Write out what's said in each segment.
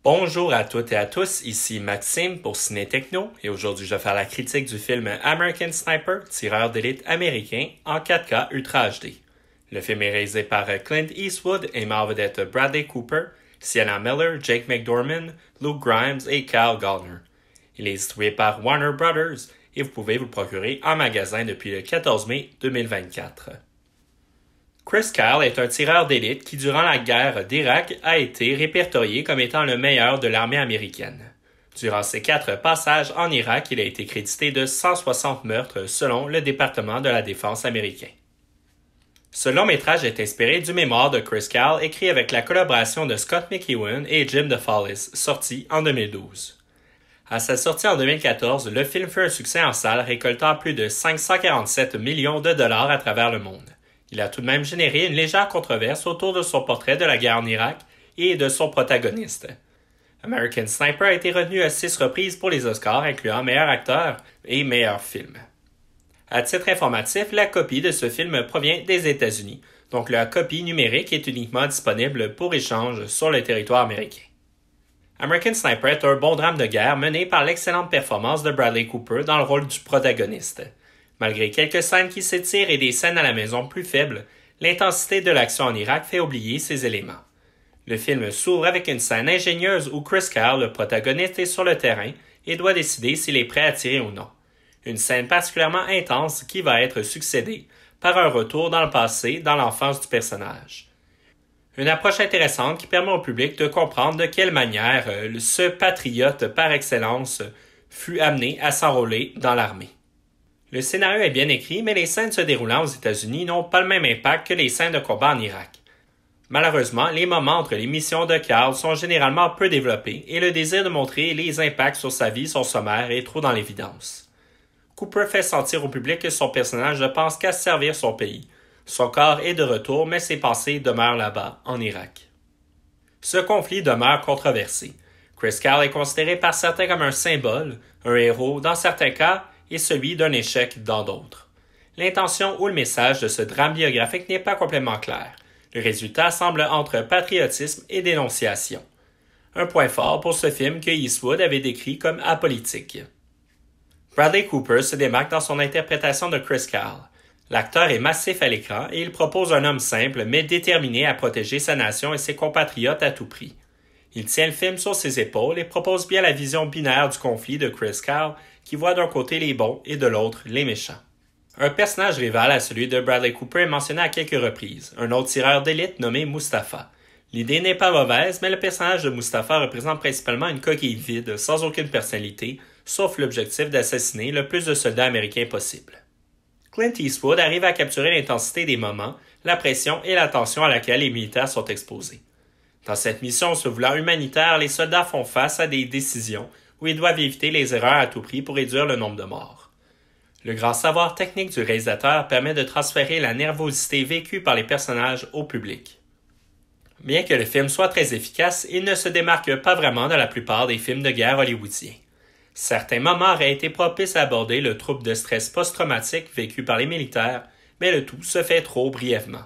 Bonjour à toutes et à tous, ici Maxime pour Ciné Techno et aujourd'hui je vais faire la critique du film American Sniper, tireur d'élite américain en 4K Ultra HD. Le film est réalisé par Clint Eastwood et met en vedette Bradley Cooper, Sienna Miller, Jake McDormand, Luke Grimes et Kyle Gallner. Il est distribué par Warner Brothers et vous pouvez vous le procurer en magasin depuis le 14 mai 2024. Chris Kyle est un tireur d'élite qui, durant la guerre d'Irak, a été répertorié comme étant le meilleur de l'armée américaine. Durant ses 4 passages en Irak, il a été crédité de 160 meurtres selon le département de la défense américain. Ce long-métrage est inspiré du mémoire de Chris Kyle écrit avec la collaboration de Scott McEwen et Jim DeFallis, sorti en 2012. À sa sortie en 2014, le film fut un succès en salle, récoltant plus de 547 millions de dollars à travers le monde. Il a tout de même généré une légère controverse autour de son portrait de la guerre en Irak et de son protagoniste. American Sniper a été retenu à 6 reprises pour les Oscars, incluant meilleur acteur et meilleur film. À titre informatif, la copie de ce film provient des États-Unis, donc la copie numérique est uniquement disponible pour échange sur le territoire américain. American Sniper est un bon drame de guerre mené par l'excellente performance de Bradley Cooper dans le rôle du protagoniste. Malgré quelques scènes qui s'étirent et des scènes à la maison plus faibles, l'intensité de l'action en Irak fait oublier ces éléments. Le film s'ouvre avec une scène ingénieuse où Chris Kyle, le protagoniste, est sur le terrain et doit décider s'il est prêt à tirer ou non. Une scène particulièrement intense qui va être succédée par un retour dans le passé, dans l'enfance du personnage. Une approche intéressante qui permet au public de comprendre de quelle manière ce patriote par excellence fut amené à s'enrôler dans l'armée. Le scénario est bien écrit, mais les scènes se déroulant aux États-Unis n'ont pas le même impact que les scènes de combat en Irak. Malheureusement, les moments entre les missions de Kyle sont généralement peu développés et le désir de montrer les impacts sur sa vie sont sommaires et trop dans l'évidence. Cooper fait sentir au public que son personnage ne pense qu'à servir son pays. Son corps est de retour, mais ses pensées demeurent là-bas, en Irak. Ce conflit demeure controversé. Chris Kyle est considéré par certains comme un symbole, un héros dans certains cas, et celui d'un échec dans d'autres. L'intention ou le message de ce drame biographique n'est pas complètement clair. Le résultat semble entre patriotisme et dénonciation. Un point fort pour ce film que Eastwood avait décrit comme apolitique. Bradley Cooper se démarque dans son interprétation de Chris Kyle. L'acteur est massif à l'écran et il propose un homme simple mais déterminé à protéger sa nation et ses compatriotes à tout prix. Il tient le film sur ses épaules et propose bien la vision binaire du conflit de Chris Kyle qui voit d'un côté les bons et de l'autre les méchants. Un personnage rival à celui de Bradley Cooper est mentionné à quelques reprises, un autre tireur d'élite nommé Mustafa. L'idée n'est pas mauvaise, mais le personnage de Mustafa représente principalement une coquille vide, sans aucune personnalité, sauf l'objectif d'assassiner le plus de soldats américains possible. Clint Eastwood arrive à capturer l'intensité des moments, la pression et la tension à laquelle les militaires sont exposés. Dans cette mission se voulant humanitaire, les soldats font face à des décisions où ils doivent éviter les erreurs à tout prix pour réduire le nombre de morts. Le grand savoir technique du réalisateur permet de transférer la nervosité vécue par les personnages au public. Bien que le film soit très efficace, il ne se démarque pas vraiment de la plupart des films de guerre hollywoodiens. Certains moments auraient été propices à aborder le trouble de stress post-traumatique vécu par les militaires, mais le tout se fait trop brièvement.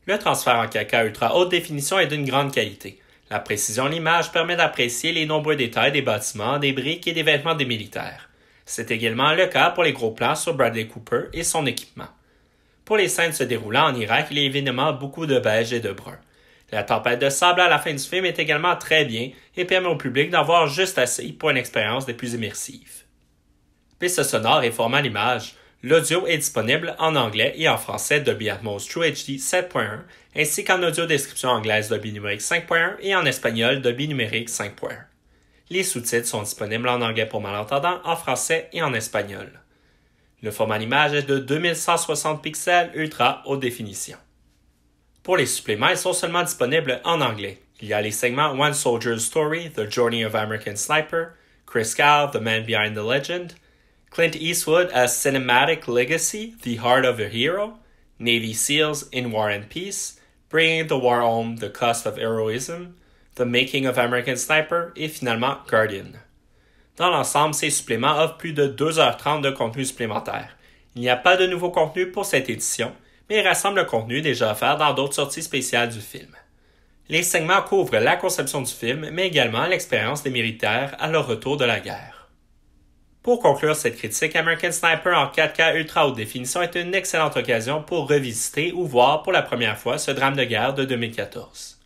Le transfert en 4K ultra haute définition est d'une grande qualité. La précision de l'image permet d'apprécier les nombreux détails des bâtiments, des briques et des vêtements des militaires. C'est également le cas pour les gros plans sur Bradley Cooper et son équipement. Pour les scènes se déroulant en Irak, il y a évidemment beaucoup de beige et de brun. La tempête de sable à la fin du film est également très bien et permet au public d'en voir juste assez pour une expérience des plus immersives. Piste sonore et format d'image. L'audio est disponible en anglais et en français Dolby Atmos True HD 7.1 ainsi qu'en audio description anglaise Dolby numérique 5.1 et en espagnol Dolby numérique 5.1. Les sous-titres sont disponibles en anglais pour malentendants, en français et en espagnol. Le format d'image est de 2160 pixels ultra haute définition. Pour les suppléments, ils sont seulement disponibles en anglais. Il y a les segments One Soldier's Story, The Journey of American Sniper, Chris Kyle, The Man Behind the Legend, Clint Eastwood as Cinematic Legacy, The Heart of a Hero, Navy SEALs in War and Peace, Bringing the War Home, The Cost of Heroism, The Making of American Sniper et finalement Guardian. Dans l'ensemble, ces suppléments offrent plus de 2h30 de contenu supplémentaire. Il n'y a pas de nouveau contenu pour cette édition, mais ils rassemblent le contenu déjà offert dans d'autres sorties spéciales du film. Les segments couvrent la conception du film, mais également l'expérience des militaires à leur retour de la guerre. Pour conclure cette critique, American Sniper en 4K ultra haute définition est une excellente occasion pour revisiter ou voir pour la première fois ce drame de guerre de 2014.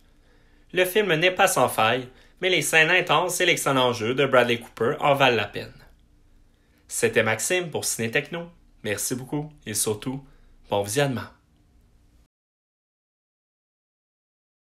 Le film n'est pas sans faille, mais les scènes intenses et l'excellent jeu de Bradley Cooper en valent la peine. C'était Maxime pour Ciné Techno. Merci beaucoup et surtout, bon visionnement.